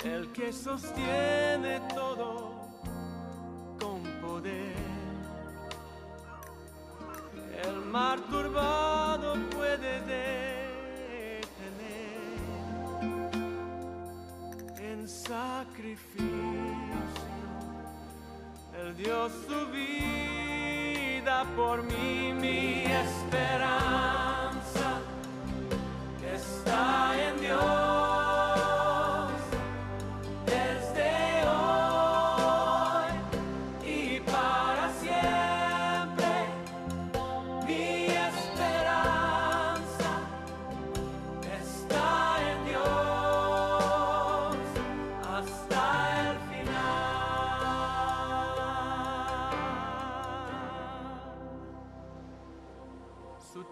el que sostiene todo con poder. El mar turbado puede detener en sacrificio. Él dio su vida por mí, mi esperanza está en Dios.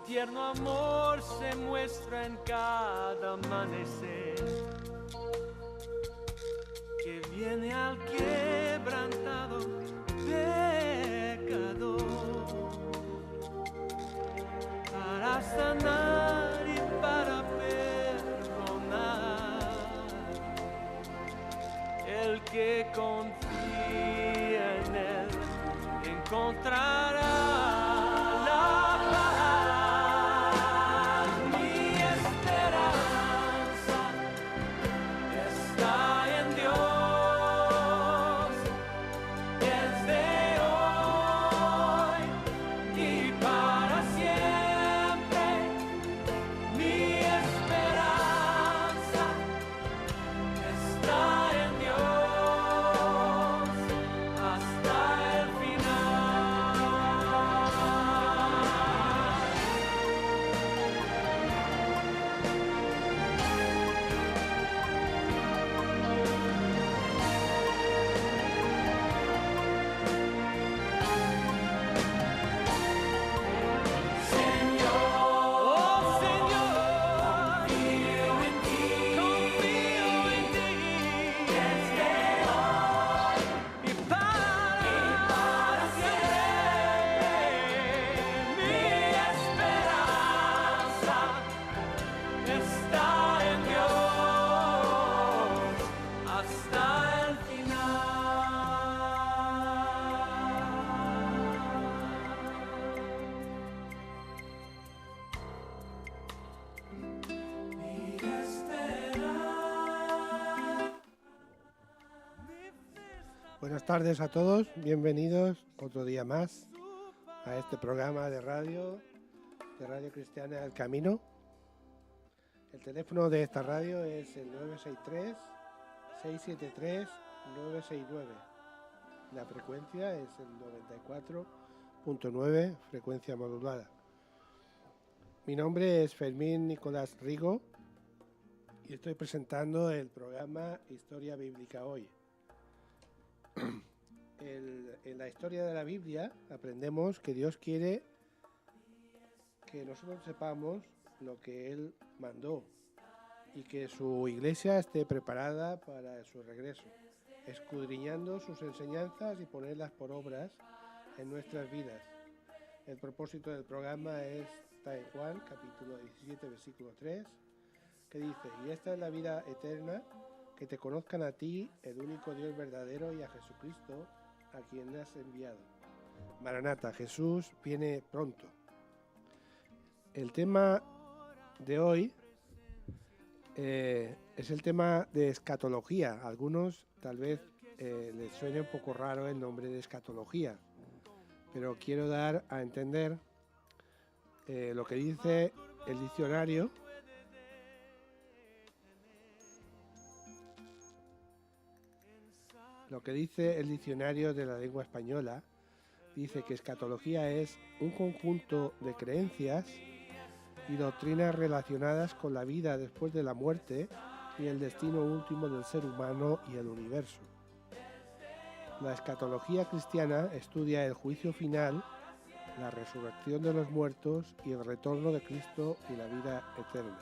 Tierno amor se muestra en cada amanecer, que viene al quebrantado pecador para sanar y para perdonar. El que confía en él encontrará la paz. Buenas tardes a todos, bienvenidos otro día más a este programa de Radio Cristiana El Camino. El teléfono de esta radio es el 963-673-969. La frecuencia es el 94.9, frecuencia modulada. Mi nombre es Fermín Nicolás Rigo y estoy presentando el programa Historia Bíblica Hoy. En la historia de la Biblia aprendemos que Dios quiere que nosotros sepamos lo que Él mandó y que su iglesia esté preparada para su regreso, escudriñando sus enseñanzas y ponerlas por obras en nuestras vidas. El propósito del programa está en Juan, capítulo 17, versículo 3, que dice: y esta es la vida eterna, que te conozcan a ti, el único Dios verdadero, y a Jesucristo, a quien has enviado. Maranata, Jesús viene pronto. El tema de hoy es el tema de escatología. A algunos tal vez les suene un poco raro el nombre de escatología, pero quiero dar a entender lo que dice el diccionario. Lo que dice el diccionario de la lengua española, dice que escatología es un conjunto de creencias y doctrinas relacionadas con la vida después de la muerte y el destino último del ser humano y el universo. La escatología cristiana estudia el juicio final, la resurrección de los muertos y el retorno de Cristo y la vida eterna.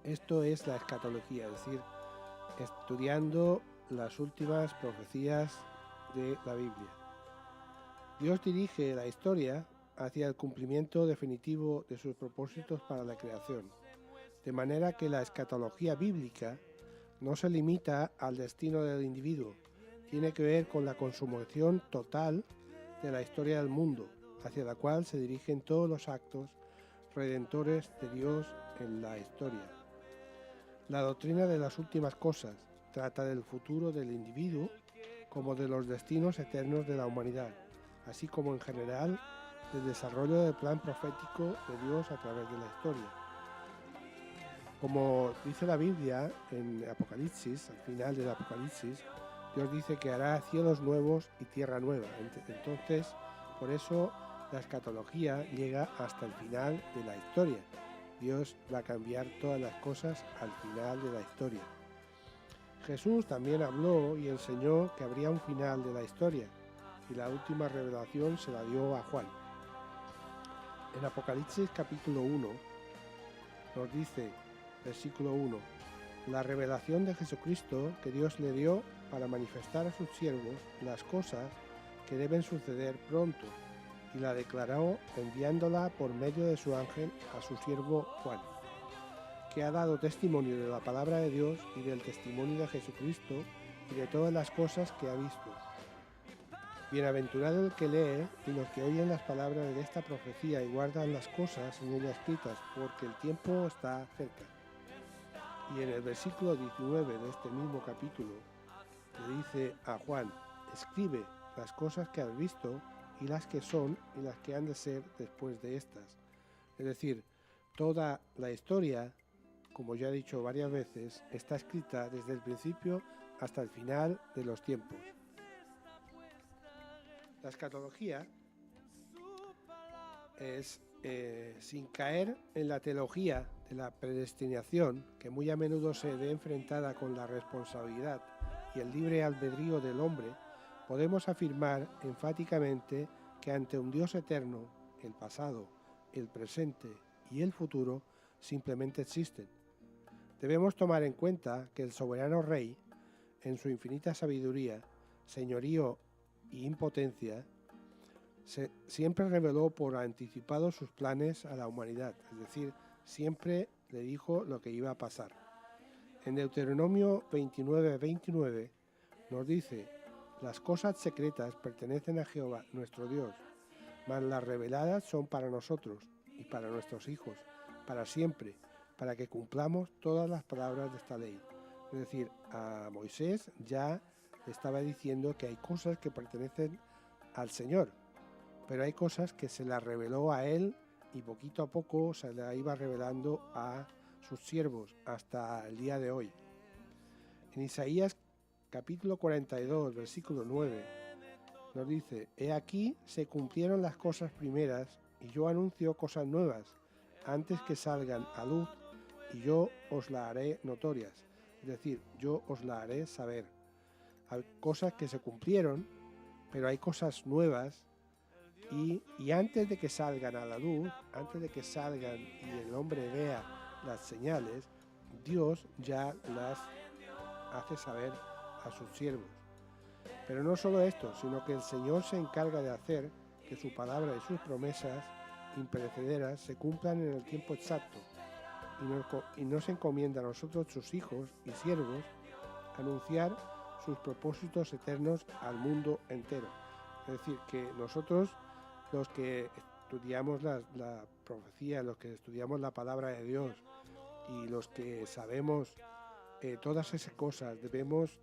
Esto es la escatología, es decir, estudiando las últimas profecías de la Biblia. Dios dirige la historia hacia el cumplimiento definitivo de sus propósitos para la creación, de manera que la escatología bíblica no se limita al destino del individuo, tiene que ver con la consumación total de la historia del mundo, hacia la cual se dirigen todos los actos redentores de Dios en la historia. La doctrina de las últimas cosas trata del futuro del individuo como de los destinos eternos de la humanidad, así como en general del desarrollo del plan profético de Dios a través de la historia. Como dice la Biblia en Apocalipsis, al final del Apocalipsis, Dios dice que hará cielos nuevos y tierra nueva. Entonces, por eso la escatología llega hasta el final de la historia. Dios va a cambiar todas las cosas al final de la historia. Jesús también habló y enseñó que habría un final de la historia, y la última revelación se la dio a Juan. En Apocalipsis capítulo 1 nos dice, versículo 1, la revelación de Jesucristo que Dios le dio para manifestar a sus siervos las cosas que deben suceder pronto, y la declaró enviándola por medio de su ángel a su siervo Juan, que ha dado testimonio de la palabra de Dios y del testimonio de Jesucristo y de todas las cosas que ha visto. Bienaventurado el que lee y los que oyen las palabras de esta profecía y guardan las cosas en ella escritas, porque el tiempo está cerca. Y en el versículo 19 de este mismo capítulo le dice a Juan, escribe las cosas que has visto y las que son y las que han de ser después de estas. Es decir, toda la historia, como ya he dicho varias veces, está escrita desde el principio hasta el final de los tiempos. La escatología es, sin caer en la teología de la predestinación, que muy a menudo se ve enfrentada con la responsabilidad y el libre albedrío del hombre, podemos afirmar enfáticamente que ante un Dios eterno, el pasado, el presente y el futuro simplemente existen. Debemos tomar en cuenta que el soberano Rey, en su infinita sabiduría, señorío y impotencia, siempre reveló por anticipado sus planes a la humanidad, es decir, siempre le dijo lo que iba a pasar. En Deuteronomio 29:29 nos dice, las cosas secretas pertenecen a Jehová, nuestro Dios, mas las reveladas son para nosotros y para nuestros hijos, para siempre, para que cumplamos todas las palabras de esta ley. Es decir, a Moisés ya le estaba diciendo que hay cosas que pertenecen al Señor, pero hay cosas que se las reveló a él y poquito a poco se las iba revelando a sus siervos hasta el día de hoy. En Isaías capítulo 42, versículo 9, nos dice, he aquí se cumplieron las cosas primeras y yo anuncio cosas nuevas antes que salgan a luz y yo os las haré notorias, es decir, yo os las haré saber. Hay cosas que se cumplieron, pero hay cosas nuevas y antes de que salgan a la luz, antes de que salgan y el hombre vea las señales, Dios ya las hace saber a sus siervos. Pero no solo esto, sino que el Señor se encarga de hacer que su palabra y sus promesas imperecederas se cumplan en el tiempo exacto y nos encomienda a nosotros, sus hijos y siervos, anunciar sus propósitos eternos al mundo entero. Es decir, que nosotros, los que estudiamos la profecía, los que estudiamos la palabra de Dios y los que sabemos todas esas cosas, debemos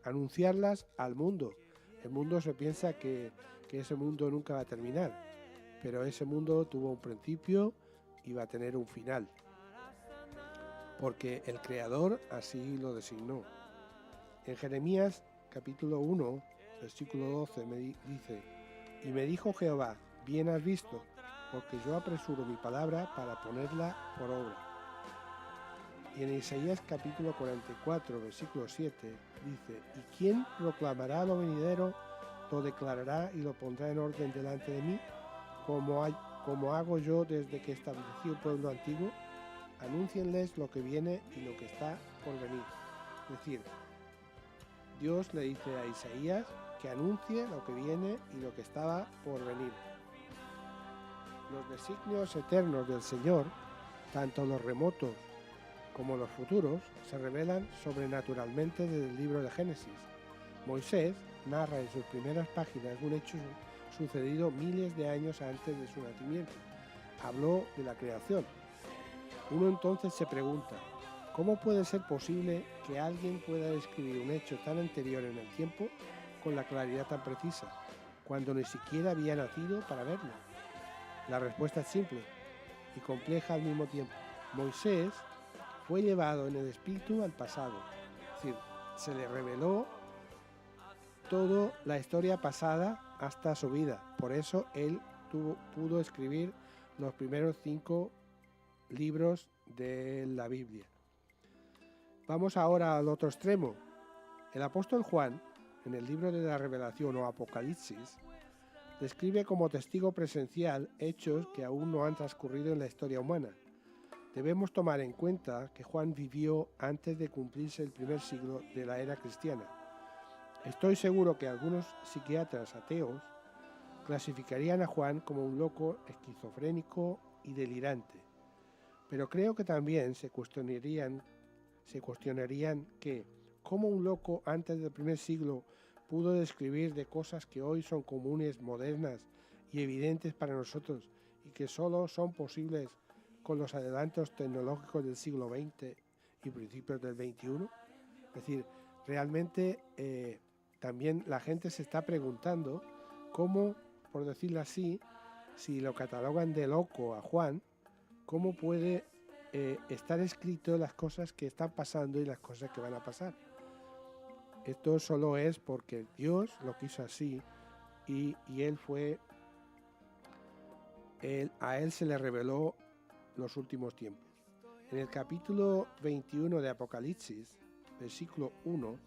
anunciarlas al mundo. El mundo se piensa que ese mundo nunca va a terminar, pero ese mundo tuvo un principio y va a tener un final, porque el Creador así lo designó. En Jeremías capítulo 1, versículo 12 me dice, y me dijo Jehová, bien has visto, porque yo apresuro mi palabra para ponerla por obra. Y en Isaías capítulo 44, versículo 7, dice, ¿y quién proclamará lo venidero, lo declarará y lo pondrá en orden delante de mí, como hago yo desde que establecí el pueblo antiguo? Anúncienles lo que viene y lo que está por venir. Es decir, Dios le dice a Isaías que anuncie lo que viene y lo que estaba por venir. Los designios eternos del Señor, tanto los remotos como los futuros, se revelan sobrenaturalmente desde el libro de Génesis. Moisés narra en sus primeras páginas un hecho sucedido miles de años antes de su nacimiento. Habló de la creación. Uno entonces se pregunta, ¿cómo puede ser posible que alguien pueda describir un hecho tan anterior en el tiempo con la claridad tan precisa, cuando ni siquiera había nacido para verlo? La respuesta es simple y compleja al mismo tiempo. Moisés fue llevado en el espíritu al pasado, es decir, se le reveló toda la historia pasada hasta su vida. Por eso él pudo escribir los primeros 5 libros de la Biblia. Vamos ahora al otro extremo. El apóstol Juan, en el libro de la Revelación o Apocalipsis, describe como testigo presencial hechos que aún no han transcurrido en la historia humana. Debemos tomar en cuenta que Juan vivió antes de cumplirse el primer siglo de la era cristiana. Estoy seguro que algunos psiquiatras ateos clasificarían a Juan como un loco esquizofrénico y delirante, pero creo que también se cuestionarían que cómo un loco antes del primer siglo pudo describir de cosas que hoy son comunes, modernas y evidentes para nosotros y que solo son posibles con los adelantos tecnológicos del siglo XX y principios del XXI. Es decir, realmente también la gente se está preguntando cómo, por decirlo así, si lo catalogan de loco a Juan, cómo puede estar escrito las cosas que están pasando y las cosas que van a pasar. Esto solo es porque Dios lo quiso así y a él se le reveló los últimos tiempos. En el capítulo 21 de Apocalipsis, versículo 1,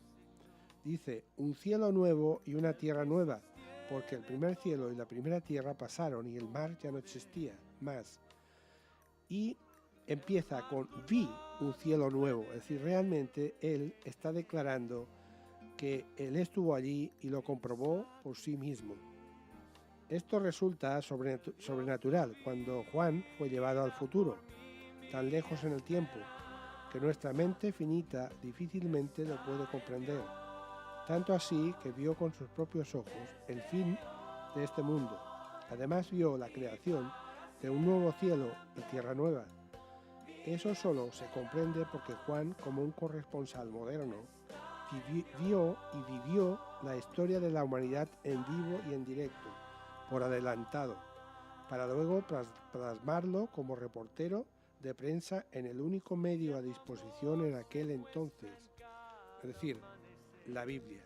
dice: un cielo nuevo y una tierra nueva, porque el primer cielo y la primera tierra pasaron y el mar ya no existía más. Y empieza con vi un cielo nuevo, es decir, realmente él está declarando que él estuvo allí y lo comprobó por sí mismo. Esto resulta sobrenatural cuando Juan fue llevado al futuro, tan lejos en el tiempo, que nuestra mente finita difícilmente lo puede comprender. Tanto así que vio con sus propios ojos el fin de este mundo. Además vio la creación de un nuevo cielo y tierra nueva. Eso solo se comprende porque Juan, como un corresponsal moderno, vio y vivió la historia de la humanidad en vivo y en directo, por adelantado, para luego plasmarlo como reportero de prensa en el único medio a disposición en aquel entonces, es decir, la Biblia,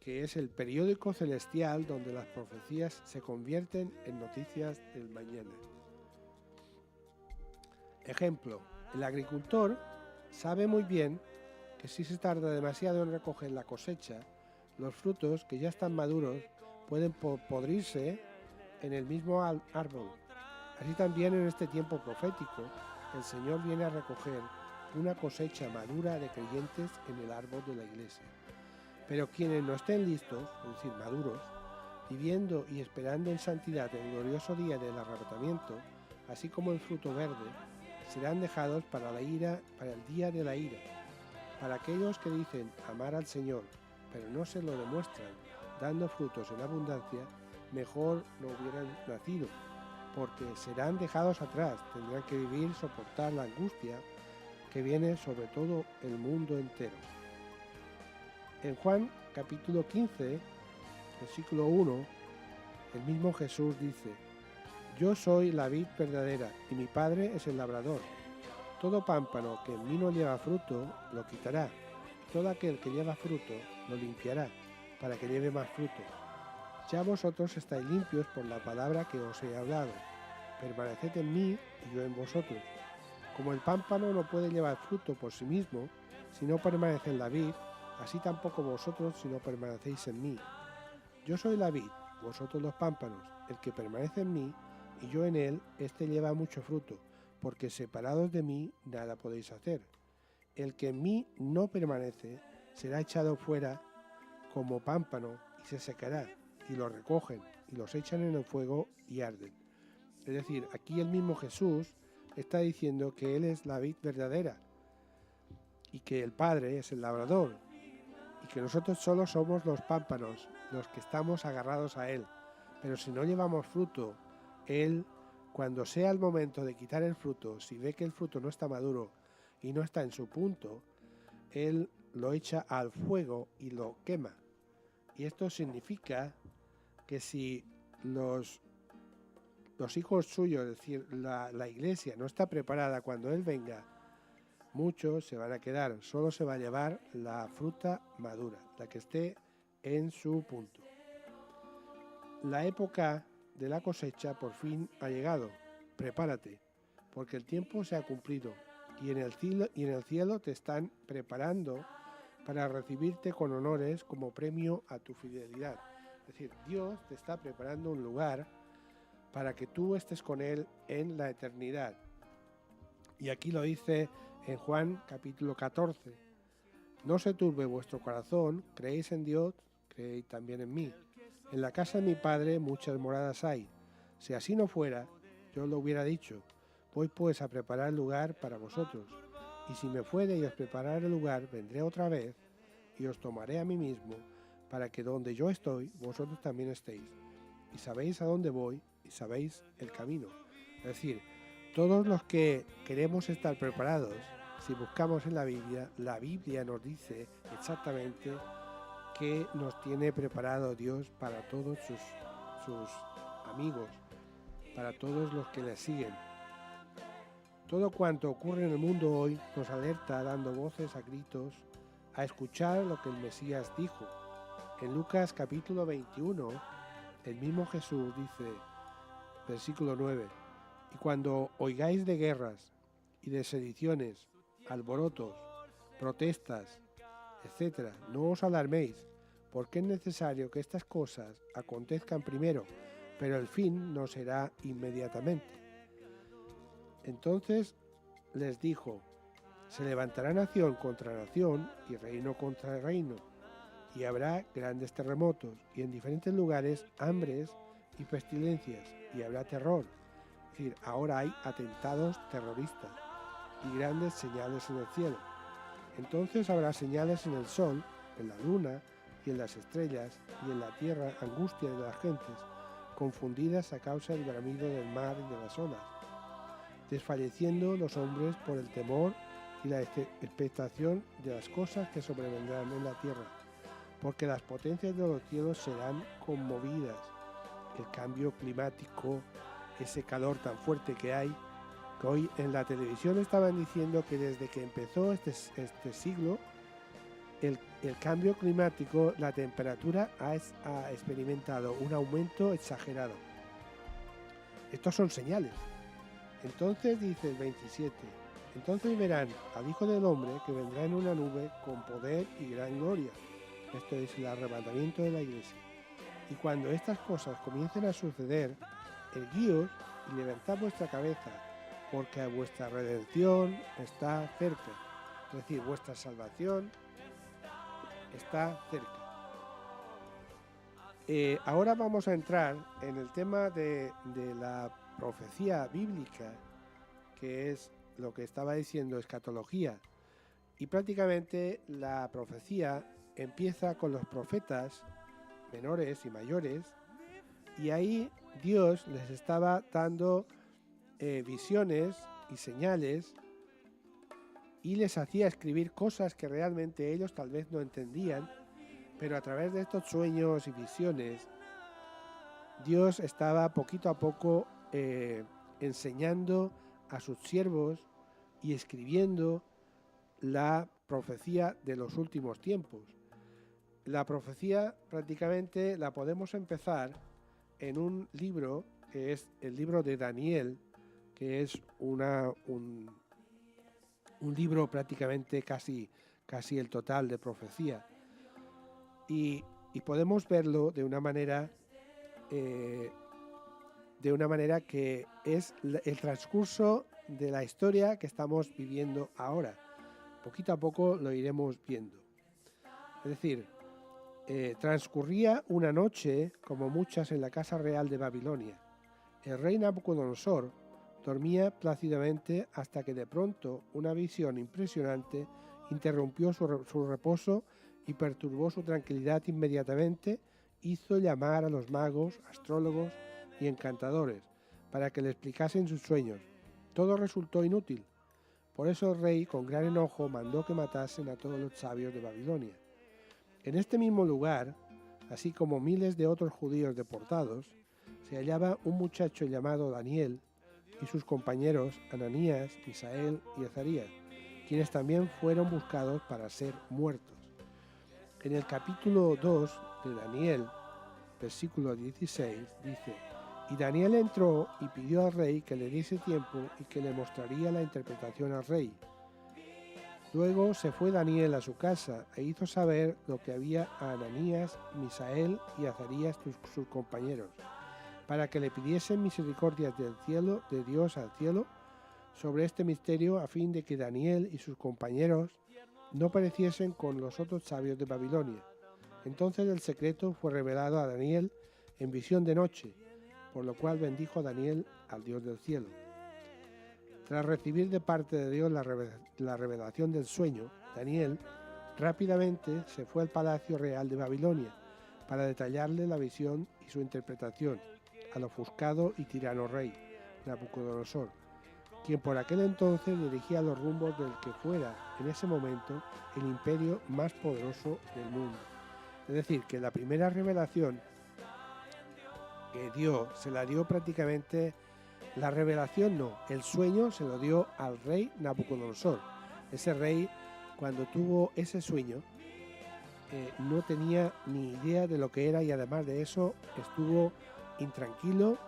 que es el periódico celestial donde las profecías se convierten en noticias del mañana. Ejemplo, el agricultor sabe muy bien que si se tarda demasiado en recoger la cosecha, los frutos que ya están maduros pueden podrirse en el mismo árbol. Así también en este tiempo profético, el Señor viene a recoger una cosecha madura de creyentes en el árbol de la iglesia. Pero quienes no estén listos, es decir, maduros, viviendo y esperando en santidad el glorioso día del arrebatamiento, así como el fruto verde, serán dejados para la ira, para el día de la ira. Para aquellos que dicen amar al Señor, pero no se lo demuestran, dando frutos en abundancia, mejor no hubieran nacido, porque serán dejados atrás, tendrán que vivir, soportar la angustia que viene sobre todo el mundo entero. En Juan capítulo 15, versículo 1, el mismo Jesús dice: yo soy la vid verdadera y mi Padre es el labrador. Todo pámpano que en mí no lleva fruto, lo quitará. Todo aquel que lleva fruto, lo limpiará, para que lleve más fruto. Ya vosotros estáis limpios por la palabra que os he hablado. Permaneced en mí y yo en vosotros. Como el pámpano no puede llevar fruto por sí mismo, si no permanece en la vid, así tampoco vosotros si no permanecéis en mí. Yo soy la vid, vosotros los pámpanos. El que permanece en mí y yo en él, éste lleva mucho fruto, porque separados de mí nada podéis hacer. El que en mí no permanece será echado fuera como pámpano y se secará, y lo recogen y los echan en el fuego y arden. Es decir, aquí el mismo Jesús está diciendo que Él es la vid verdadera y que el Padre es el labrador y que nosotros solo somos los pámpanos, los que estamos agarrados a Él. Pero si no llevamos fruto, Él, cuando sea el momento de quitar el fruto, si ve que el fruto no está maduro y no está en su punto, Él lo echa al fuego y lo quema. Y esto significa que si los hijos suyos, es decir, la iglesia no está preparada cuando Él venga, muchos se van a quedar, solo se va a llevar la fruta madura, la que esté en su punto. La época de la cosecha por fin ha llegado. Prepárate, porque el tiempo se ha cumplido y en el cielo te están preparando para recibirte con honores como premio a tu fidelidad. Es decir, Dios te está preparando un lugar para que tú estés con Él en la eternidad. Y aquí lo dice en Juan capítulo 14. No se turbe vuestro corazón, creéis en Dios, creéis también en mí. En la casa de mi Padre muchas moradas hay. Si así no fuera, yo lo hubiera dicho. Voy pues a preparar lugar para vosotros. Y si me fuere y os prepararé el lugar, vendré otra vez y os tomaré a mí mismo, para que donde yo estoy, vosotros también estéis. Y sabéis a dónde voy y sabéis el camino. Es decir, todos los que queremos estar preparados, si buscamos en la Biblia nos dice exactamente que nos tiene preparado Dios para todos sus amigos, para todos los que le siguen. Todo cuanto ocurre en el mundo hoy nos alerta dando voces a gritos a escuchar lo que el Mesías dijo. En Lucas capítulo 21, el mismo Jesús dice, versículo 9, y cuando oigáis de guerras y de sediciones, alborotos, protestas, etc., no os alarméis, porque es necesario que estas cosas acontezcan primero, pero el fin no será inmediatamente. Entonces les dijo, se levantará nación contra nación y reino contra reino, y habrá grandes terremotos, y en diferentes lugares hambres y pestilencias, y habrá terror. Es decir, ahora hay atentados terroristas y grandes señales en el cielo. Entonces habrá señales en el sol, en la luna y en las estrellas, y en la tierra angustia de las gentes, confundidas a causa del bramido del mar y de las olas, desfalleciendo los hombres por el temor y la expectación de las cosas que sobrevendrán en la tierra, porque las potencias de los cielos serán conmovidas. El cambio climático, ese calor tan fuerte que hay, que hoy en la televisión estaban diciendo que desde que empezó este siglo, el cambio climático, la temperatura ha experimentado un aumento exagerado. Estos son señales. Entonces dice el 27, entonces verán al Hijo del Hombre que vendrá en una nube con poder y gran gloria. Esto es el arrebatamiento de la iglesia. Y cuando estas cosas comiencen a suceder, erguíos y levantad vuestra cabeza, porque vuestra redención está cerca. Es decir, vuestra salvación está cerca. Ahora vamos a entrar en el tema de la profecía bíblica, que es lo que estaba diciendo escatología. Y prácticamente la profecía empieza con los profetas menores y mayores, y ahí Dios les estaba dando visiones y señales y les hacía escribir cosas que realmente ellos tal vez no entendían, pero a través de estos sueños y visiones Dios estaba poquito a poco enseñando a sus siervos y escribiendo la profecía de los últimos tiempos. La profecía prácticamente la podemos empezar en un libro que es el libro de Daniel, que es un libro prácticamente casi el total de profecía. Y podemos verlo de una manera que es el transcurso de la historia que estamos viviendo ahora. Poquito a poco lo iremos viendo. Es decir, transcurría una noche como muchas en la casa real de Babilonia. El rey Nabucodonosor Dormía plácidamente hasta que de pronto una visión impresionante interrumpió su reposo y perturbó su tranquilidad inmediatamente. Hizo llamar a los magos, astrólogos y encantadores para que le explicasen sus sueños. Todo resultó inútil. Por eso el rey, con gran enojo, mandó que matasen a todos los sabios de Babilonia. En este mismo lugar, así como miles de otros judíos deportados, se hallaba un muchacho llamado Daniel y sus compañeros Ananías, Misael y Azarías, quienes también fueron buscados para ser muertos. En el capítulo 2 de Daniel, versículo 16, dice: Y Daniel entró y pidió al rey que le diese tiempo y que le mostraría la interpretación al rey. Luego se fue Daniel a su casa e hizo saber lo que había a Ananías, Misael y Azarías, sus compañeros, para que le pidiesen misericordias del cielo, de Dios al cielo, sobre este misterio, a fin de que Daniel y sus compañeros no pereciesen con los otros sabios de Babilonia. Entonces el secreto fue revelado a Daniel en visión de noche, por lo cual bendijo Daniel al Dios del cielo. Tras recibir de parte de Dios la revelación del sueño, Daniel rápidamente se fue al palacio real de Babilonia para detallarle la visión y su interpretación al ofuscado y tirano rey, Nabucodonosor, quien por aquel entonces dirigía los rumbos del que fuera en ese momento el imperio más poderoso del mundo. Es decir, que la primera revelación que dio, se la dio prácticamente, la revelación no, el sueño se lo dio al rey Nabucodonosor. Ese rey, cuando tuvo ese sueño, no tenía ni idea de lo que era, y además de eso estuvo intranquilo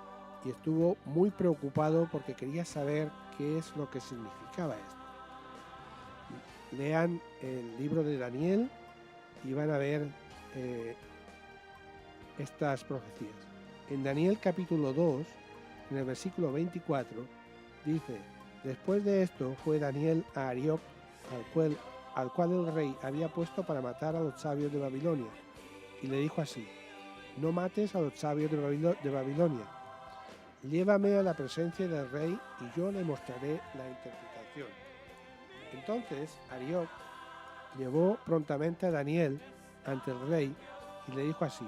y estuvo muy preocupado porque quería saber qué es lo que significaba esto. Lean el libro de Daniel y van a ver estas profecías. En Daniel capítulo 2, en el versículo 24, dice: Después de esto fue Daniel a Arioc, al cual el rey había puesto para matar a los sabios de Babilonia, y le dijo así: No mates a los sabios de Babilonia. Llévame a la presencia del rey y yo le mostraré la interpretación. Entonces Arioc llevó prontamente a Daniel ante el rey y le dijo así: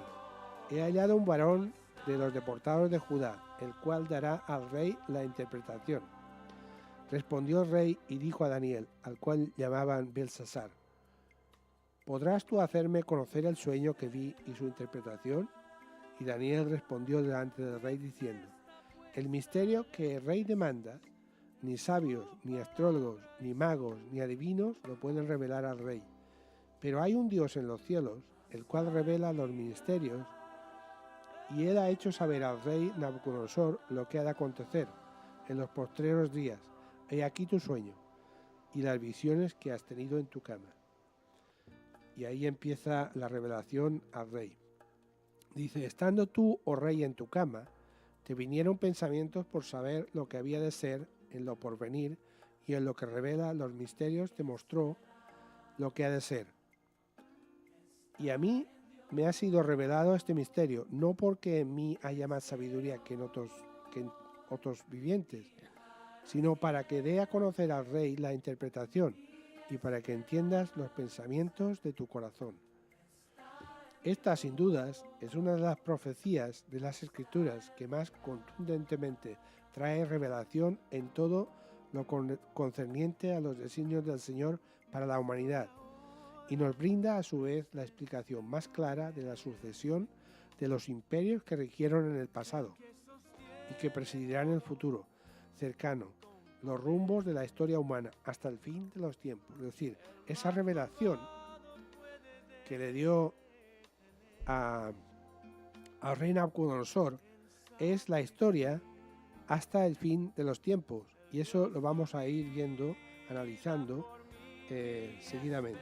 He hallado un varón de los deportados de Judá, el cual dará al rey la interpretación. Respondió el rey y dijo a Daniel, al cual llamaban Belsasar: ¿Podrás tú hacerme conocer el sueño que vi y su interpretación? Y Daniel respondió delante del rey diciendo: El misterio que el rey demanda, ni sabios, ni astrólogos, ni magos, ni adivinos lo pueden revelar al rey. Pero hay un Dios en los cielos, el cual revela los misterios, y él ha hecho saber al rey Nabucodonosor lo que ha de acontecer en los postreros días. He aquí tu sueño y las visiones que has tenido en tu cama. Y ahí empieza la revelación al rey. Dice: Estando tú, oh rey, en tu cama, te vinieron pensamientos por saber lo que había de ser en lo porvenir, y en lo que revela los misterios te mostró lo que ha de ser. Y a mí me ha sido revelado este misterio, no porque en mí haya más sabiduría que en otros vivientes, sino para que dé a conocer al rey la interpretación y para que entiendas los pensamientos de tu corazón. Esta, sin dudas, es una de las profecías de las Escrituras que más contundentemente trae revelación en todo lo concerniente a los designios del Señor para la humanidad, y nos brinda a su vez la explicación más clara de la sucesión de los imperios que rigieron en el pasado y que presidirán en el futuro cercano, los rumbos de la historia humana hasta el fin de los tiempos. Es decir, esa revelación que le dio al rey Nabucodonosor es la historia hasta el fin de los tiempos, y eso lo vamos a ir viendo, analizando seguidamente.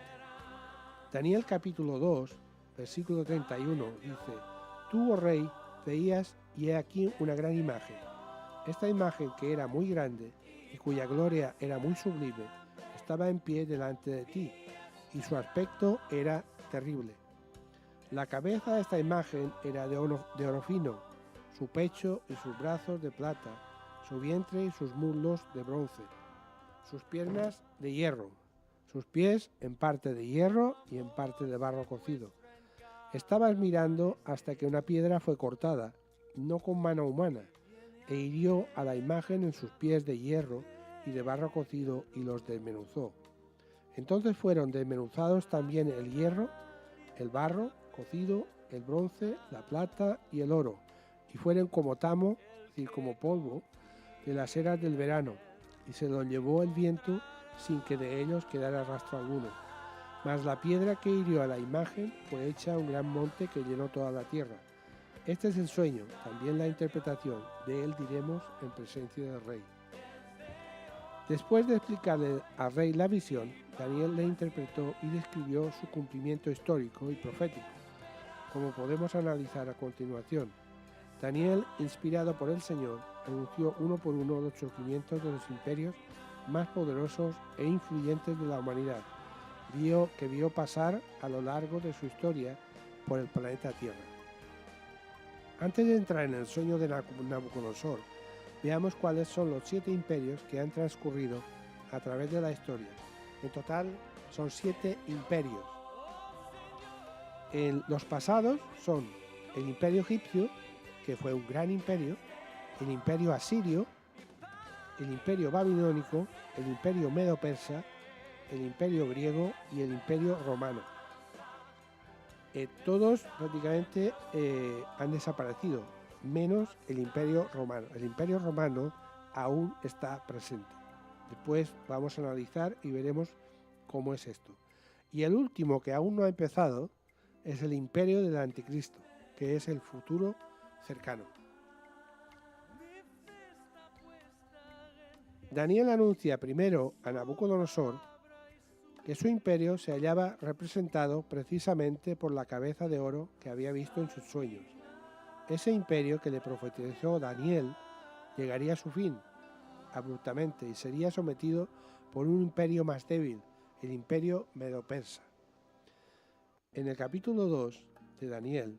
Daniel capítulo 2, versículo 31 dice: Tú, oh rey, veías, y he aquí una gran imagen. Esta imagen, que era muy grande y cuya gloria era muy sublime, estaba en pie delante de ti, y su aspecto era terrible. La cabeza de esta imagen era de oro fino, su pecho y sus brazos de plata, su vientre y sus muslos de bronce, sus piernas de hierro, sus pies en parte de hierro y en parte de barro cocido. Estabas mirando hasta que una piedra fue cortada, no con mano humana, e hirió a la imagen en sus pies de hierro y de barro cocido y los desmenuzó. Entonces fueron desmenuzados también el hierro, el barro cocido, el bronce, la plata y el oro, y fueron como tamo, es decir, como polvo, de las eras del verano, y se los llevó el viento sin que de ellos quedara rastro alguno. Mas la piedra que hirió a la imagen fue hecha un gran monte que llenó toda la tierra. Este es el sueño, también la interpretación, de él diremos en presencia del rey. Después de explicarle al rey la visión, Daniel le interpretó y describió su cumplimiento histórico y profético, como podemos analizar a continuación. Daniel, inspirado por el Señor, anunció uno por uno los surgimientos de los imperios más poderosos e influyentes de la humanidad, que vio pasar a lo largo de su historia por el planeta Tierra. Antes de entrar en el sueño de Nabucodonosor, veamos cuáles son los 7 imperios que han transcurrido a través de la historia. En total son 7 imperios. Los pasados son el imperio egipcio, que fue un gran imperio, el imperio asirio, el imperio babilónico, el imperio medo-persa, el imperio griego y el imperio romano. Todos prácticamente han desaparecido, menos el imperio romano. El imperio romano aún está presente. Después vamos a analizar y veremos cómo es esto. Y el último, que aún no ha empezado, es el imperio del anticristo, que es el futuro cercano. Daniel anuncia primero a Nabucodonosor que su imperio se hallaba representado precisamente por la cabeza de oro que había visto en sus sueños. Ese imperio que le profetizó Daniel llegaría a su fin abruptamente y sería sometido por un imperio más débil, el imperio medo-persa. En el capítulo 2 de Daniel,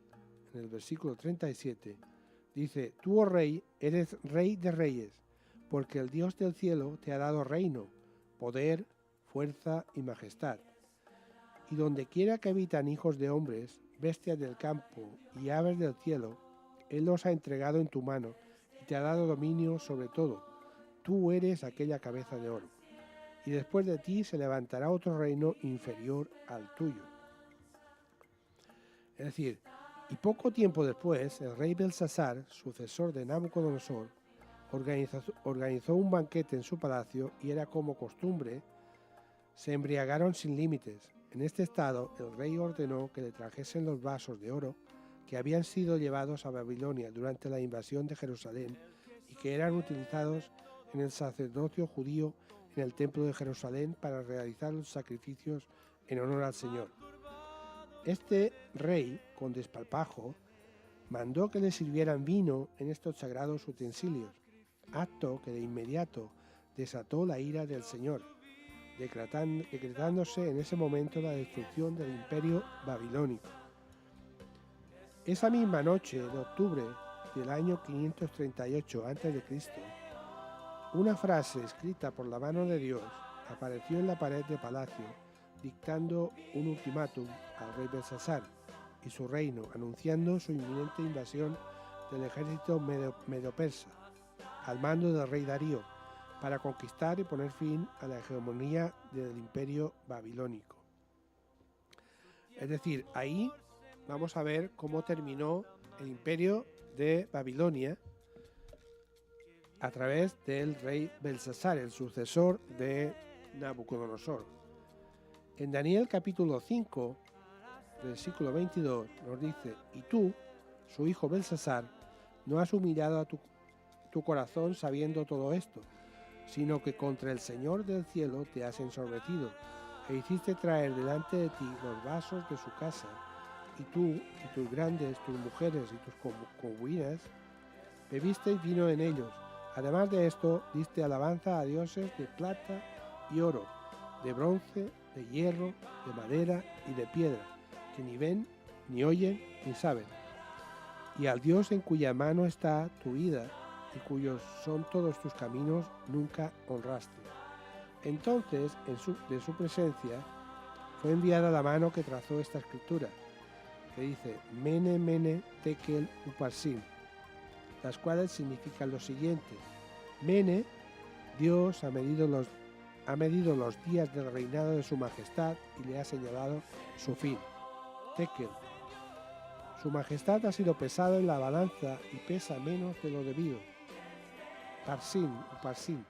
en el versículo 37, dice: Tú, oh rey, eres rey de reyes, porque el Dios del cielo te ha dado reino, poder, fuerza y majestad. Y donde quiera que habitan hijos de hombres, bestias del campo y aves del cielo, Él los ha entregado en tu mano y te ha dado dominio sobre todo. Tú eres aquella cabeza de oro. Y después de ti se levantará otro reino inferior al tuyo. Es decir, y poco tiempo después, el rey Belsasar, sucesor de Nabucodonosor, organizó un banquete en su palacio y era como costumbre, se embriagaron sin límites. En este estado, el rey ordenó que le trajesen los vasos de oro que habían sido llevados a Babilonia durante la invasión de Jerusalén y que eran utilizados en el sacerdocio judío en el templo de Jerusalén para realizar los sacrificios en honor al Señor. Este rey, con desparpajo, mandó que le sirvieran vino en estos sagrados utensilios, acto que de inmediato desató la ira del Señor, decretándose en ese momento la destrucción del imperio babilónico. Esa misma noche de octubre del año 538 a.C., una frase escrita por la mano de Dios apareció en la pared de palacio, dictando un ultimátum al rey Belsasar y su reino, anunciando su inminente invasión del ejército medo-persa, al mando del rey Darío, para conquistar y poner fin a la hegemonía del imperio babilónico. Es decir, ahí vamos a ver cómo terminó el imperio de Babilonia a través del rey Belsasar, el sucesor de Nabucodonosor. En Daniel capítulo 5, versículo 22, nos dice: Y tú, su hijo Belsasar, no has humillado a tu corazón sabiendo todo esto, sino que contra el Señor del cielo te has ensobrecido, e hiciste traer delante de ti los vasos de su casa, y tú, y tus grandes, tus mujeres y tus concubinas, bebisteis vino en ellos. Además de esto, diste alabanza a dioses de plata y oro, de bronce, de hierro, de madera y de piedra, que ni ven, ni oyen, ni saben. Y al Dios en cuya mano está tu vida, y cuyos son todos tus caminos, nunca honraste. Entonces, de su presencia, fue enviada la mano que trazó esta escritura, que dice, Mene, Mene, Tekel, Uparsin, las cuales significan lo siguiente. Mene, Dios ha medido los días del reinado de su majestad y le ha señalado su fin. Tekel, su majestad ha sido pesado en la balanza y pesa menos de lo debido. Uparsin,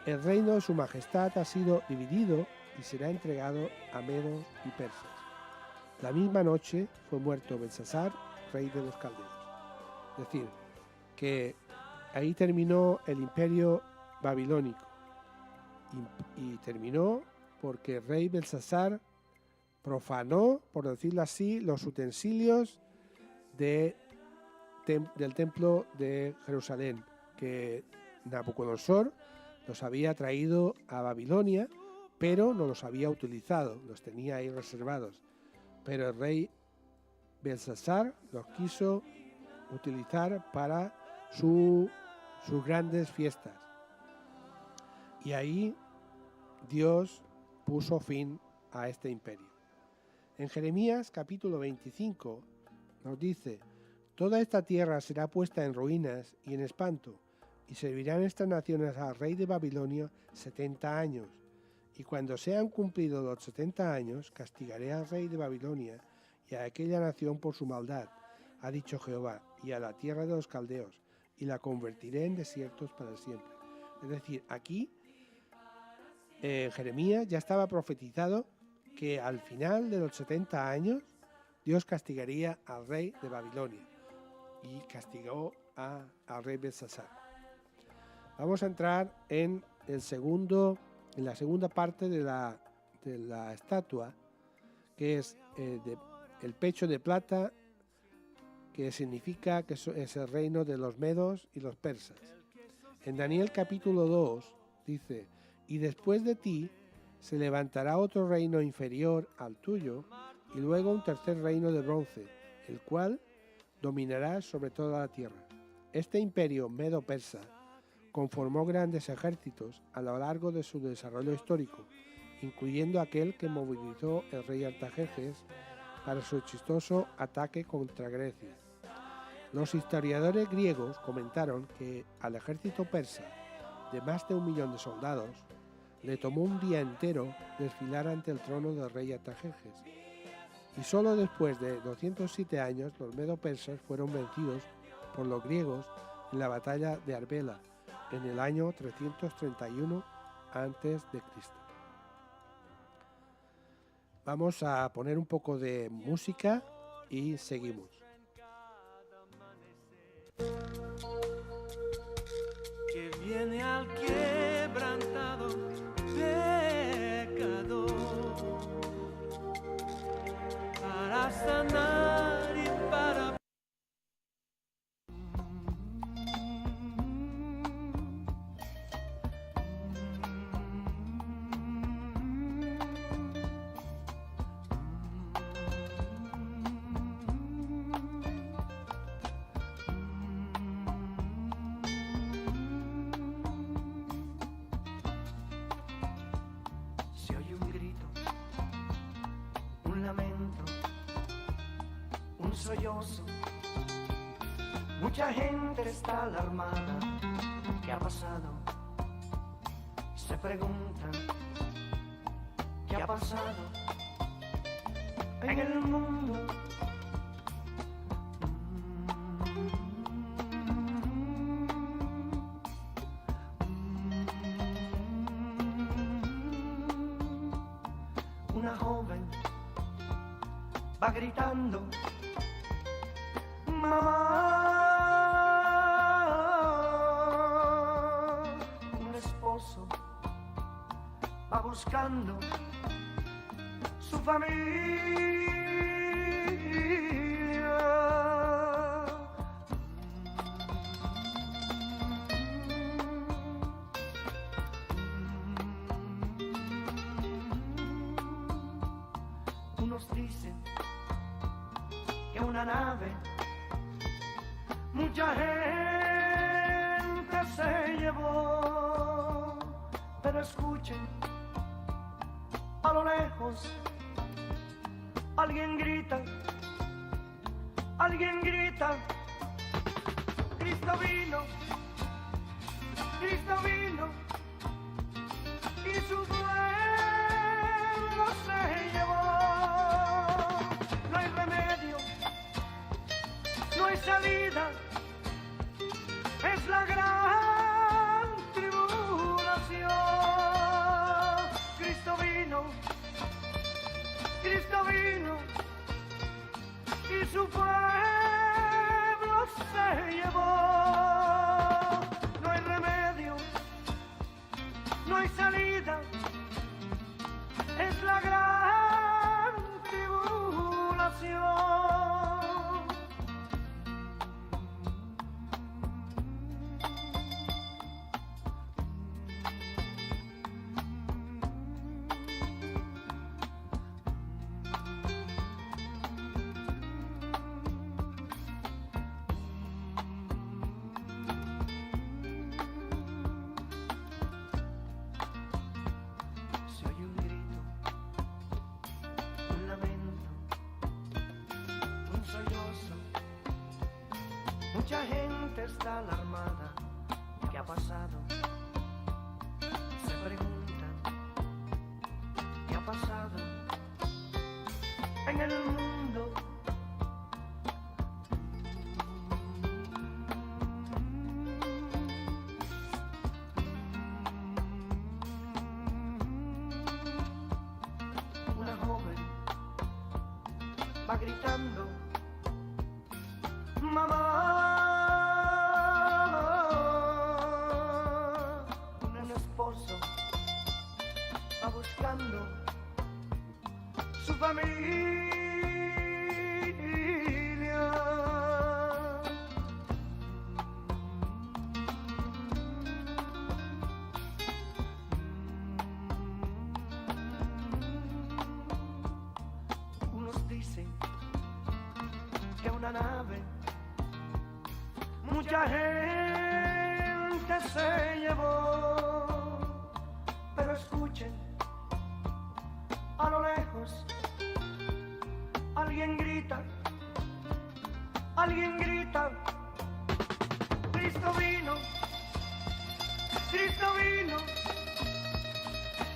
el reino de su majestad ha sido dividido y será entregado a medos y persas. La misma noche fue muerto Belsasar, rey de los caldeos. Es decir, que ahí terminó el imperio babilónico y terminó porque el rey Belsasar profanó, por decirlo así, los utensilios del templo de Jerusalén, que Nabucodonosor los había traído a Babilonia, pero no los había utilizado, los tenía ahí reservados. Pero el rey Belsasar los quiso utilizar para sus grandes fiestas. Y ahí Dios puso fin a este imperio. En Jeremías capítulo 25 nos dice, toda esta tierra será puesta en ruinas y en espanto, y servirán estas naciones al rey de Babilonia 70 años. Y cuando sean cumplidos los 70 años, castigaré al rey de Babilonia y a aquella nación por su maldad, ha dicho Jehová, y a la tierra de los caldeos, y la convertiré en desiertos para siempre. Es decir, aquí en Jeremías ya estaba profetizado que al final de los 70 años Dios castigaría al rey de Babilonia y castigó al rey Belsasar. Vamos a entrar en la segunda parte de la estatua, que es el pecho de plata, que significa que es el reino de los medos y los persas. En Daniel capítulo 2 dice, y después de ti se levantará otro reino inferior al tuyo, y luego un tercer reino de bronce, el cual dominará sobre toda la tierra. Este imperio medo-persa conformó grandes ejércitos a lo largo de su desarrollo histórico, incluyendo aquel que movilizó el rey Artajerjes para su exitoso ataque contra Grecia. Los historiadores griegos comentaron que al ejército persa, de más de 1 millón de soldados, le tomó un día entero desfilar ante el trono del rey Artajerjes, y solo después de 207 años los medo-persas fueron vencidos por los griegos en la batalla de Arbela, en el año 331 a.C. Vamos a poner un poco de música y seguimos. Que viene al quebrantado pecador para sanar y para sollozo. Mucha gente está alarmada. ¿Qué ha pasado? Se preguntan ¿qué ha pasado en el mundo? Una joven va gritando mamá, un esposo va buscando su familia. Unos dicen que una nave, mucha gente se llevó. Pero escuchen, a lo lejos alguien grita, Cristo vino, y su pueblo se llevó. No hay remedio, no hay salida, es la gran tribulación. Cristo vino, y su pueblo se llevó. No hay remedio, no hay salida, es la gran tribulación. Se oye un grito, un lamento, un sollozo. Mucha gente está alarmada. ¿Qué ha pasado? Se preguntan, ¿qué ha pasado en el mundo? Una joven va gritando, mamá. Un esposo va buscando su familia. Unos dicen que una nave, mucha gente se llevó. Pero escuchen, a lo lejos alguien grita, Cristo vino,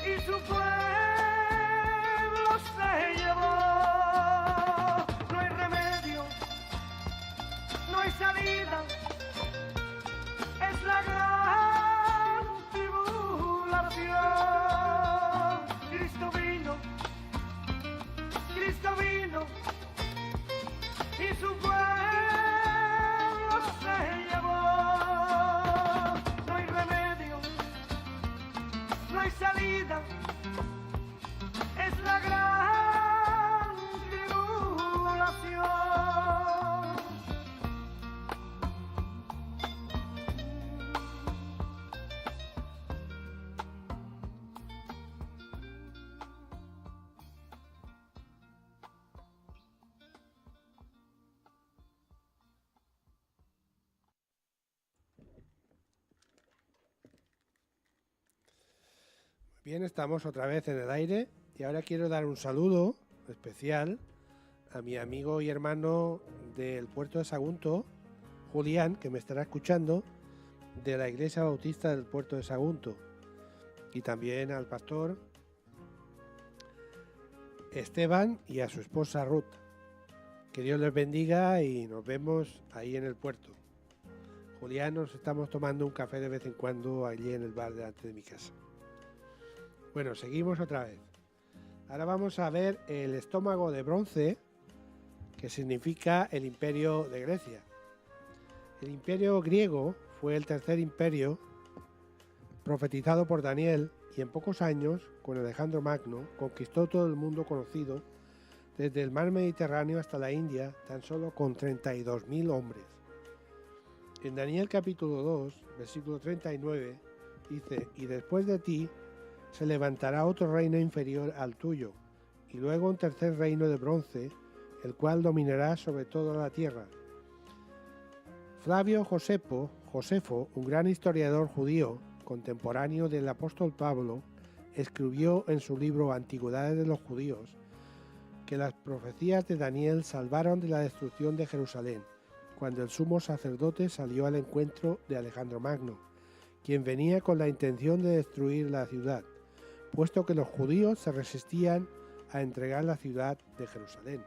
y su pueblo se llevó. No hay remedio, no hay salida, es la gran tribulación. Cristo vino, y su pueblo se llevó. No hay remedio, no hay salida, es la gran tribulación. Bien, estamos otra vez en el aire y ahora quiero dar un saludo especial a mi amigo y hermano del puerto de Sagunto, Julián, que me estará escuchando, de la Iglesia Bautista del puerto de Sagunto, y también al pastor Esteban y a su esposa Ruth. Que Dios les bendiga y nos vemos ahí en el puerto. Julián, nos estamos tomando un café de vez en cuando allí en el bar delante de mi casa. Bueno, seguimos otra vez. Ahora vamos a ver el estómago de bronce, que significa el imperio de Grecia. El imperio griego fue el tercer imperio profetizado por Daniel y en pocos años, con Alejandro Magno, conquistó todo el mundo conocido, desde el mar Mediterráneo hasta la India, tan solo con 32.000 hombres. En Daniel capítulo 2, versículo 39, dice: y después de ti se levantará otro reino inferior al tuyo, y luego un tercer reino de bronce, el cual dominará sobre toda la tierra. Flavio Josepo, Josefo, un gran historiador judío contemporáneo del apóstol Pablo, escribió en su libro Antigüedades de los Judíos que las profecías de Daniel salvaron de la destrucción de Jerusalén, cuando el sumo sacerdote salió al encuentro de Alejandro Magno, quien venía con la intención de destruir la ciudad, puesto que los judíos se resistían a entregar la ciudad de Jerusalén.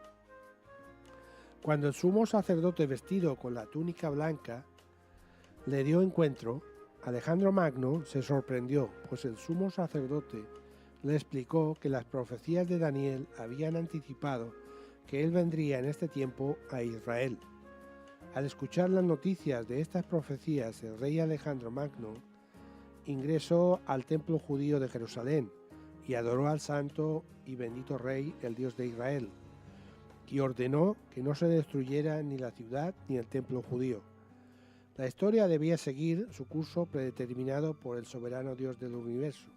Cuando el sumo sacerdote, vestido con la túnica blanca, le dio encuentro, Alejandro Magno se sorprendió, pues el sumo sacerdote le explicó que las profecías de Daniel habían anticipado que él vendría en este tiempo a Israel. Al escuchar las noticias de estas profecías, el rey Alejandro Magno ingresó al templo judío de Jerusalén y adoró al santo y bendito rey, el Dios de Israel, y ordenó que no se destruyera ni la ciudad ni el templo judío. La historia debía seguir su curso predeterminado por el soberano Dios del universo,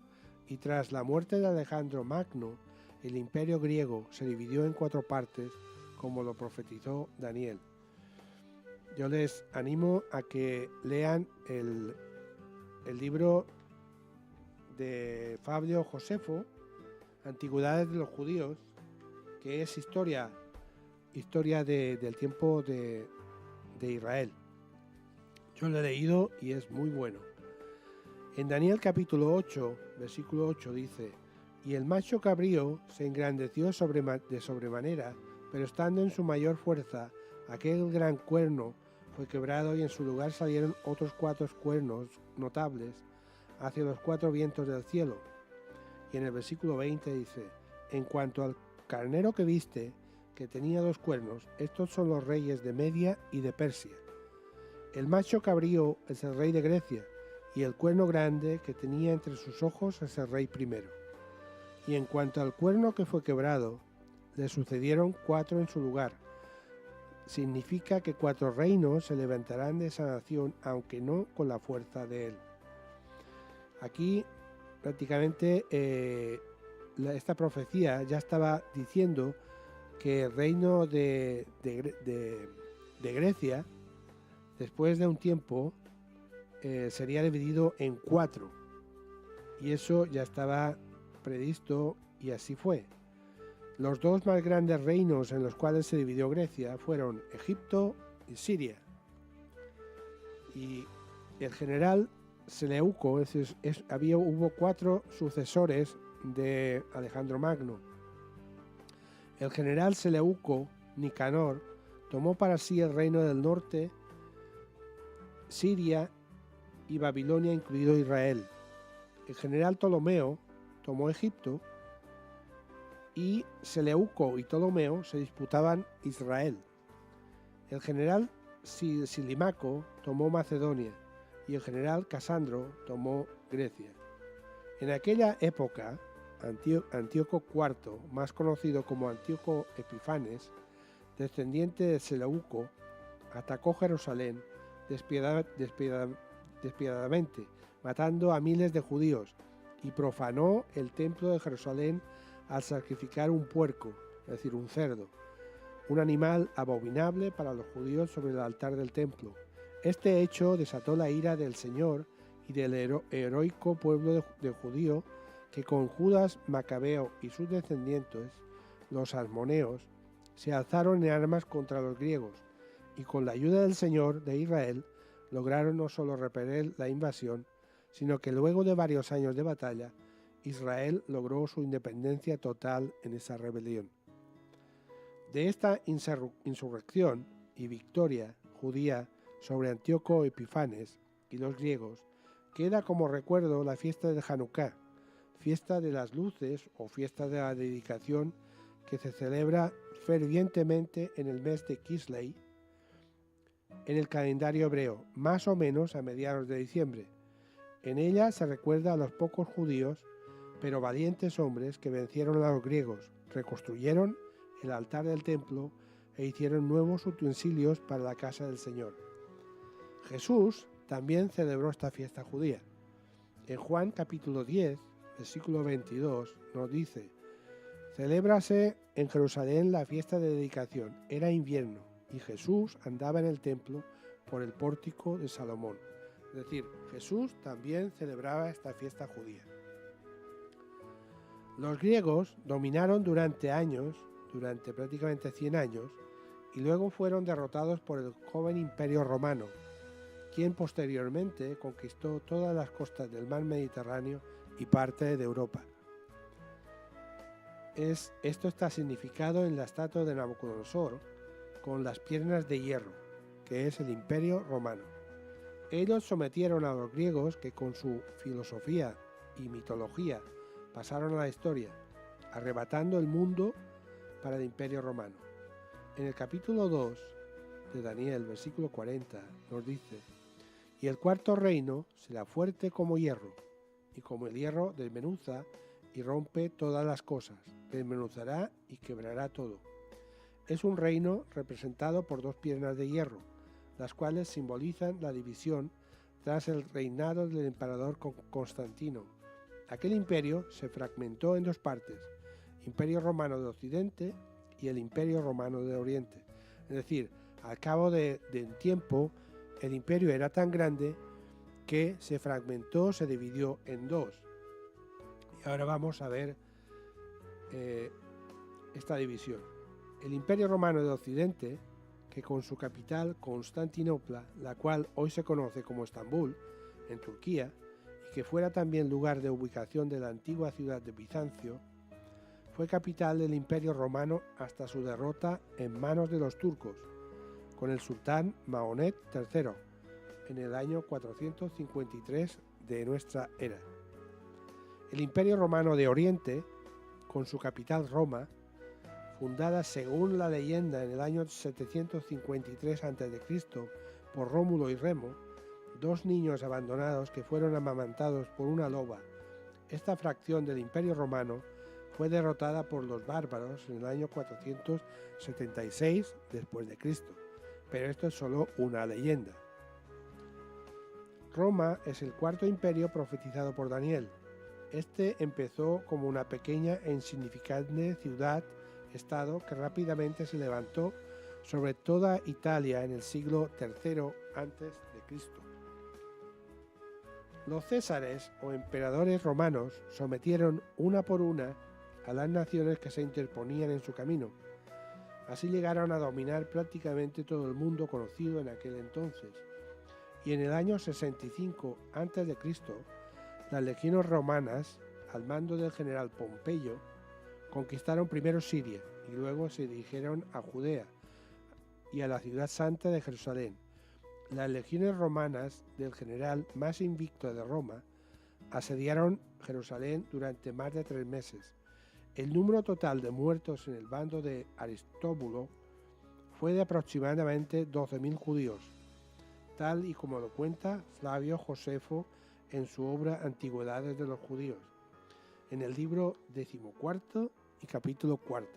y tras la muerte de Alejandro Magno, el imperio griego se dividió en 4 partes, como lo profetizó Daniel. Yo les animo a que lean el libro de Fabio Josefo, Antigüedades de los Judíos, que es historia del tiempo de Israel. Yo lo he leído y es muy bueno. En Daniel capítulo 8, versículo 8 dice: «Y el macho cabrío se engrandeció de sobremanera, pero estando en su mayor fuerza, aquel gran cuerno fue quebrado y en su lugar salieron otros 4 cuernos notables hacia los 4 vientos del cielo». Y en el versículo 20 dice: «En cuanto al carnero que viste, que tenía 2 cuernos, estos son los reyes de Media y de Persia. El macho cabrío es el rey de Grecia, y el cuerno grande que tenía entre sus ojos es el rey primero. Y en cuanto al cuerno que fue quebrado, le sucedieron 4 en su lugar. Significa que 4 reinos se levantarán de esa nación, aunque no con la fuerza de él». Aquí prácticamente esta profecía ya estaba diciendo que el reino de Grecia, después de un tiempo, sería dividido en 4, y eso ya estaba previsto y así fue. Los 2 más grandes reinos en los cuales se dividió Grecia fueron Egipto y Siria. Y el general Seleuco, hubo 4 sucesores de Alejandro Magno. El general Seleuco Nicanor tomó para sí el reino del norte, Siria y Babilonia, incluido Israel. El general Ptolomeo tomó Egipto, y Seleuco y Ptolomeo se disputaban Israel. El general Silimaco tomó Macedonia y el general Casandro tomó Grecia. En aquella época, Antíoco IV, más conocido como Antíoco Epifanes, descendiente de Seleuco, atacó Jerusalén despiadadamente, matando a miles de judíos, y profanó el templo de Jerusalén al sacrificar un puerco, es decir, un cerdo, un animal abominable para los judíos sobre el altar del templo. Este hecho desató la ira del Señor y del heroico pueblo de judío, que con Judas Macabeo y sus descendientes, los asmoneos, se alzaron en armas contra los griegos, y con la ayuda del Señor de Israel lograron no solo repeler la invasión, sino que luego de varios años de batalla, Israel logró su independencia total en esa rebelión. De esta insurrección y victoria judía sobre Antíoco Epifanes y los griegos, queda como recuerdo la fiesta de Hanukkah, fiesta de las luces o fiesta de la dedicación, que se celebra fervientemente en el mes de Kisley en el calendario hebreo, más o menos a mediados de diciembre. En ella se recuerda a los pocos judíos, pero valientes hombres, que vencieron a los griegos, reconstruyeron el altar del templo e hicieron nuevos utensilios para la casa del Señor. Jesús también celebró esta fiesta judía. En Juan capítulo 10, versículo 22, nos dice: «Celébrase en Jerusalén la fiesta de dedicación. Era invierno, y Jesús andaba en el templo por el pórtico de Salomón. Es decir, Jesús también celebraba esta fiesta judía. Los griegos dominaron durante prácticamente 100 años, y luego fueron derrotados por el joven Imperio Romano, quien posteriormente conquistó todas las costas del mar Mediterráneo y parte de Europa. Esto está significado en la estatua de Nabucodonosor con las piernas de hierro, que es el Imperio Romano. Ellos sometieron a los griegos, que con su filosofía y mitología pasaron a la historia, arrebatando el mundo para el Imperio Romano. En el capítulo 2 de Daniel, versículo 40, nos dice: y el cuarto reino será fuerte como hierro, y como el hierro desmenuza y rompe todas las cosas, desmenuzará y quebrará todo. Es un reino representado por dos piernas de hierro, las cuales simbolizan la división tras el reinado del emperador Constantino. Aquel imperio se fragmentó en dos partes: Imperio Romano de Occidente y el Imperio Romano de Oriente. Es decir, al cabo del tiempo, el imperio era tan grande que se fragmentó, se dividió en dos. Y ahora vamos a ver esta división. El Imperio Romano de Occidente, que con su capital Constantinopla, la cual hoy se conoce como Estambul, en Turquía, y que fuera también lugar de ubicación de la antigua ciudad de Bizancio, fue capital del Imperio Romano hasta su derrota en manos de los turcos, con el sultán Mahomet III, en el año 453 de nuestra era. El Imperio Romano de Oriente, con su capital Roma, fundada según la leyenda en el año 753 a.C. por Rómulo y Remo, dos niños abandonados que fueron amamantados por una loba. Esta fracción del Imperio Romano fue derrotada por los bárbaros en el año 476 después de Cristo, pero esto es solo una leyenda. Roma es el cuarto imperio profetizado por Daniel. Este empezó como una pequeña e insignificante ciudad-estado que rápidamente se levantó sobre toda Italia en el siglo III a.C. Los césares o emperadores romanos sometieron una por una a las naciones que se interponían en su camino. Así llegaron a dominar prácticamente todo el mundo conocido en aquel entonces. Y en el año 65 a.C., las legiones romanas, al mando del general Pompeyo, conquistaron primero Siria y luego se dirigieron a Judea y a la ciudad santa de Jerusalén. Las legiones romanas del general más invicto de Roma asediaron Jerusalén durante más de 3 meses. El número total de muertos en el bando de Aristóbulo fue de aproximadamente 12.000 judíos, tal y como lo cuenta Flavio Josefo en su obra Antigüedades de los Judíos, en el libro 14 y capítulo 4.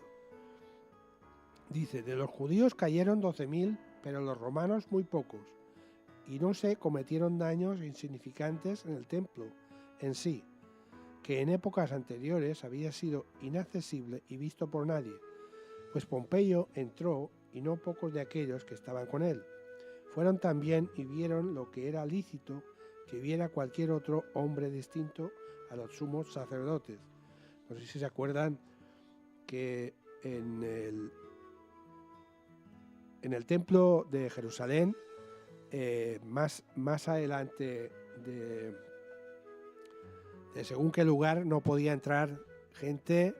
Dice: de los judíos cayeron 12.000, pero los romanos muy pocos, y no se cometieron daños insignificantes en el templo en sí, que en épocas anteriores había sido inaccesible y visto por nadie, pues Pompeyo entró y no pocos de aquellos que estaban con él. Fueron también y vieron lo que era lícito que viera cualquier otro hombre distinto a los sumos sacerdotes. No sé si se acuerdan que en el templo de Jerusalén, más adelante de según qué lugar, no podía entrar gente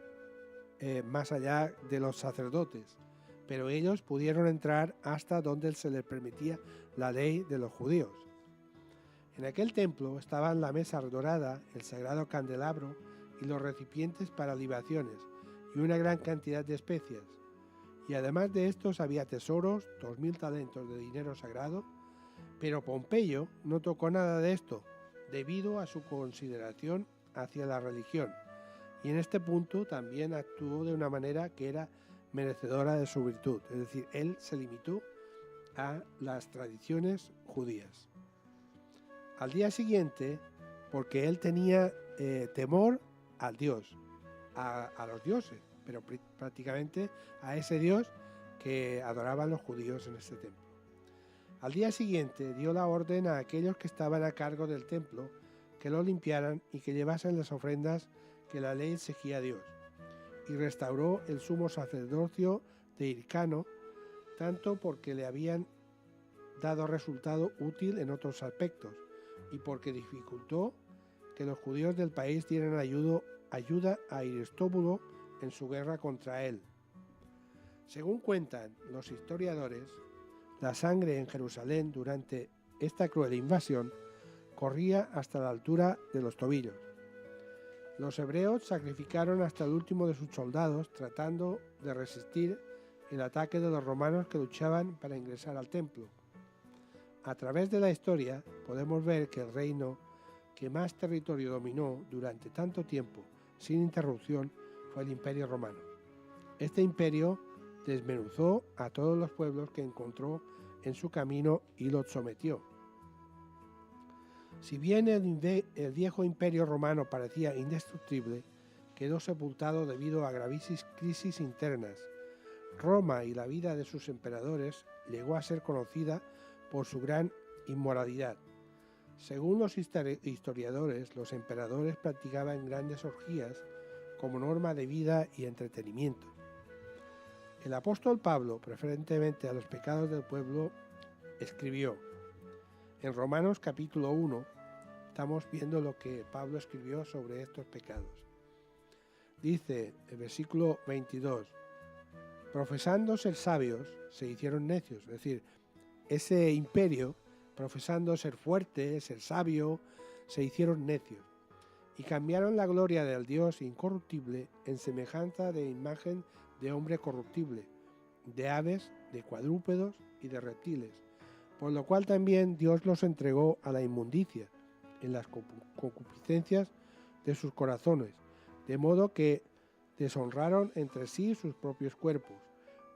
más allá de los sacerdotes, pero ellos pudieron entrar hasta donde se les permitía la ley de los judíos. En aquel templo estaban la mesa dorada, el sagrado candelabro y los recipientes para libaciones y una gran cantidad de especias. Y además de estos había tesoros, 2.000 talentos de dinero sagrado, pero Pompeyo no tocó nada de esto, debido a su consideración hacia la religión, y en este punto también actuó de una manera que era merecedora de su virtud, es decir, él se limitó a las tradiciones judías. Al día siguiente, porque él tenía temor al Dios, a los dioses, pero prácticamente a ese Dios que adoraban los judíos en este templo. Al día siguiente dio la orden a aquellos que estaban a cargo del templo que lo limpiaran y que llevasen las ofrendas que la ley exigía a Dios. Y restauró el sumo sacerdocio de Hircano, tanto porque le habían dado resultado útil en otros aspectos y porque dificultó que los judíos del país dieran ayuda a Aristóbulo en su guerra contra él. Según cuentan los historiadores, la sangre en Jerusalén durante esta cruel invasión corría hasta la altura de los tobillos. Los hebreos sacrificaron hasta el último de sus soldados tratando de resistir el ataque de los romanos que luchaban para ingresar al templo. A través de la historia podemos ver que el reino que más territorio dominó durante tanto tiempo sin interrupción fue el Imperio Romano. Este imperio desmenuzó a todos los pueblos que encontró en su camino y los sometió. Si bien el viejo Imperio Romano parecía indestructible, quedó sepultado debido a gravísimas crisis internas. Roma y la vida de sus emperadores llegó a ser conocida por su gran inmoralidad. Según los historiadores, los emperadores practicaban grandes orgías como norma de vida y entretenimiento. El apóstol Pablo, preferentemente a los pecados del pueblo, escribió. En Romanos capítulo 1 estamos viendo lo que Pablo escribió sobre estos pecados. Dice el versículo 22, profesando ser sabios, se hicieron necios. Es decir, ese imperio, profesando ser fuerte, ser sabio, se hicieron necios. Y cambiaron la gloria del Dios incorruptible en semejanza de imagen de hombre corruptible, de aves, de cuadrúpedos y de reptiles, por lo cual también Dios los entregó a la inmundicia, en las concupiscencias de sus corazones, de modo que deshonraron entre sí sus propios cuerpos,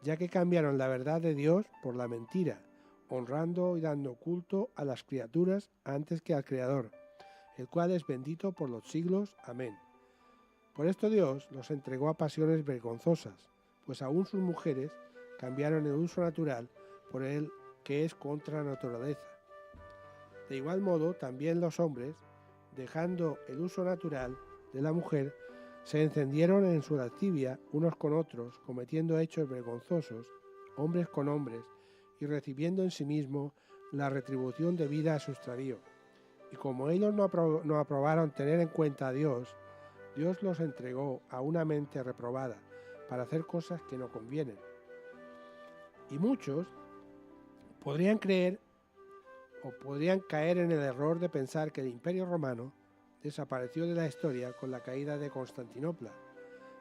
ya que cambiaron la verdad de Dios por la mentira, honrando y dando culto a las criaturas antes que al Creador, el cual es bendito por los siglos. Amén. Por esto Dios los entregó a pasiones vergonzosas, pues aún sus mujeres cambiaron el uso natural por el que es contra la naturaleza. De igual modo, también los hombres, dejando el uso natural de la mujer, se encendieron en su lascivia unos con otros, cometiendo hechos vergonzosos, hombres con hombres, y recibiendo en sí mismo la retribución debida a su extravío. Y como ellos no aprobaron tener en cuenta a Dios, Dios los entregó a una mente reprobada, para hacer cosas que no convienen. Y muchos podrían creer o podrían caer en el error de pensar que el Imperio Romano desapareció de la historia con la caída de Constantinopla,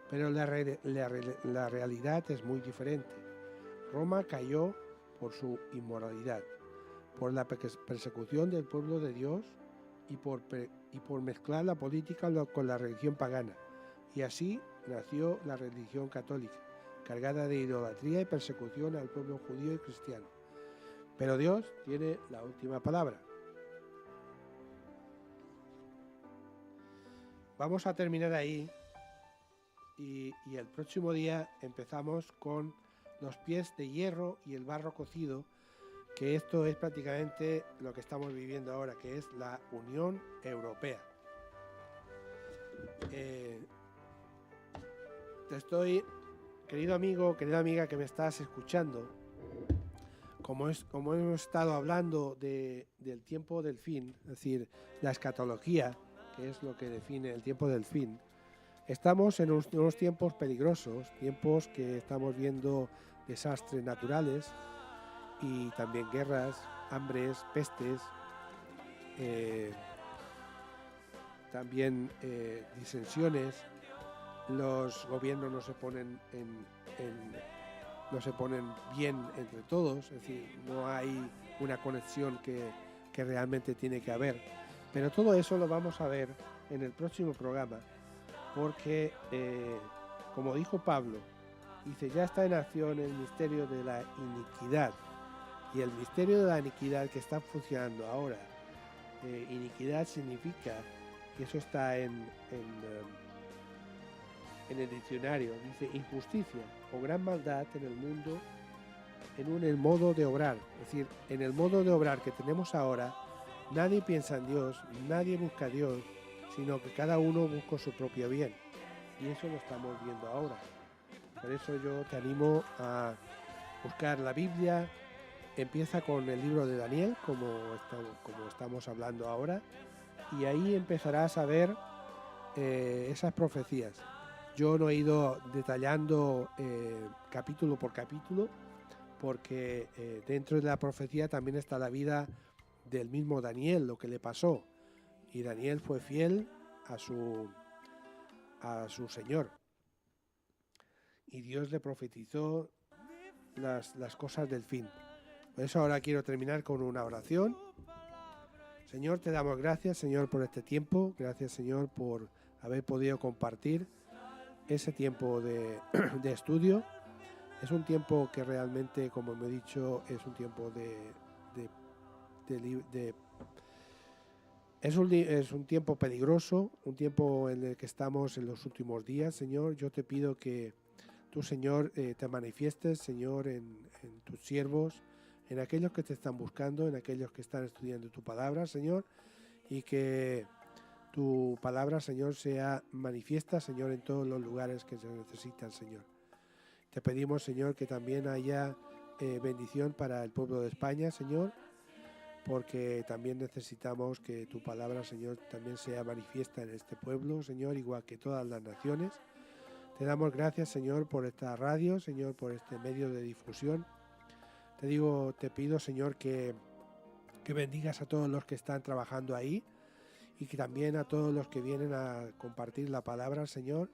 pero la realidad es muy diferente. Roma cayó por su inmoralidad, por la persecución del pueblo de Dios y por mezclar la política con la religión pagana, y así nació la religión católica, cargada de idolatría y persecución al pueblo judío y cristiano. Pero Dios tiene la última palabra. Vamos a terminar ahí y el próximo día empezamos con los pies de hierro y el barro cocido, que esto es prácticamente lo que estamos viviendo ahora, que es la Unión Europea. Querido amigo, querida amiga que me estás escuchando, como hemos estado hablando del tiempo del fin, es decir, la escatología, que es lo que define el tiempo del fin, estamos en unos tiempos peligrosos, tiempos que estamos viendo desastres naturales y también guerras, hambres, pestes, también disensiones. Los gobiernos no se ponen bien entre todos, es decir, no hay una conexión que realmente tiene que haber. Pero todo eso lo vamos a ver en el próximo programa, porque, como dijo Pablo, dice, ya está en acción el misterio de la iniquidad. Y el misterio de la iniquidad que está funcionando ahora, iniquidad significa, y eso está en el diccionario, dice injusticia o gran maldad en el mundo en el modo de obrar. Es decir, en el modo de obrar que tenemos ahora, nadie piensa en Dios, nadie busca a Dios, sino que cada uno busca su propio bien. Y eso lo estamos viendo ahora. Por eso yo te animo a buscar la Biblia. Empieza con el libro de Daniel, como estamos hablando ahora, y ahí empezarás a ver esas profecías. Yo no he ido detallando capítulo por capítulo, porque dentro de la profecía también está la vida del mismo Daniel, lo que le pasó. Y Daniel fue fiel a su Señor. Y Dios le profetizó las cosas del fin. Por eso ahora quiero terminar con una oración. Señor, te damos gracias, Señor, por este tiempo. Gracias, Señor, por haber podido compartir ese tiempo de estudio. Es un tiempo que realmente, como me he dicho, es un tiempo es un tiempo peligroso, un tiempo en el que estamos en los últimos días, Señor. Yo te pido que tú, Señor, te manifiestes, Señor, en tus siervos, en aquellos que te están buscando, en aquellos que están estudiando tu palabra, Señor, y que tu palabra, Señor, sea manifiesta, Señor, en todos los lugares que se necesitan, Señor. Te pedimos, Señor, que también haya bendición para el pueblo de España, Señor, porque también necesitamos que tu palabra, Señor, también sea manifiesta en este pueblo, Señor, igual que todas las naciones. Te damos gracias, Señor, por esta radio, Señor, por este medio de difusión. Te pido, Señor, que bendigas a todos los que están trabajando ahí y que también a todos los que vienen a compartir la palabra, Señor.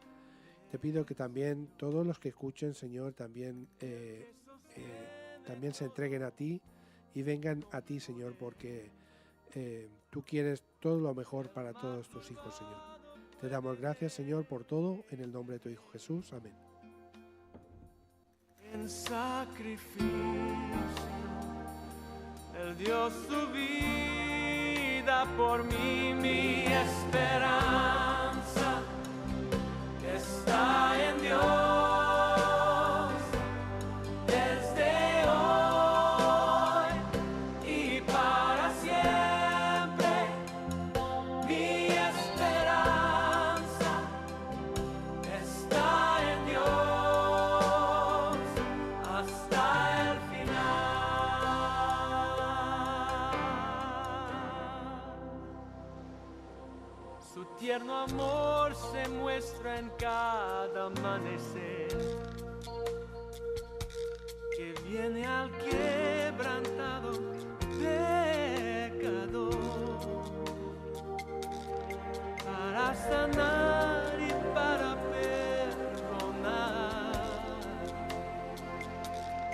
Te pido que también todos los que escuchen, Señor, también se entreguen a ti y vengan a ti, Señor, porque tú quieres todo lo mejor para todos tus hijos, Señor. Te damos gracias, Señor, por todo, en el nombre de tu Hijo Jesús. Amén. En sacrificio, Él dio su vida por mí, mi esperanza está en Dios. Desde hoy y para siempre, mi esperanza está en Dios. Hasta el final, su tierno amor se muestra en cada amanecer, que viene al quebrantado pecador, para sanar y para perdonar.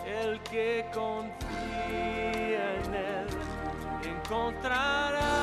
El que confía en Él encontrará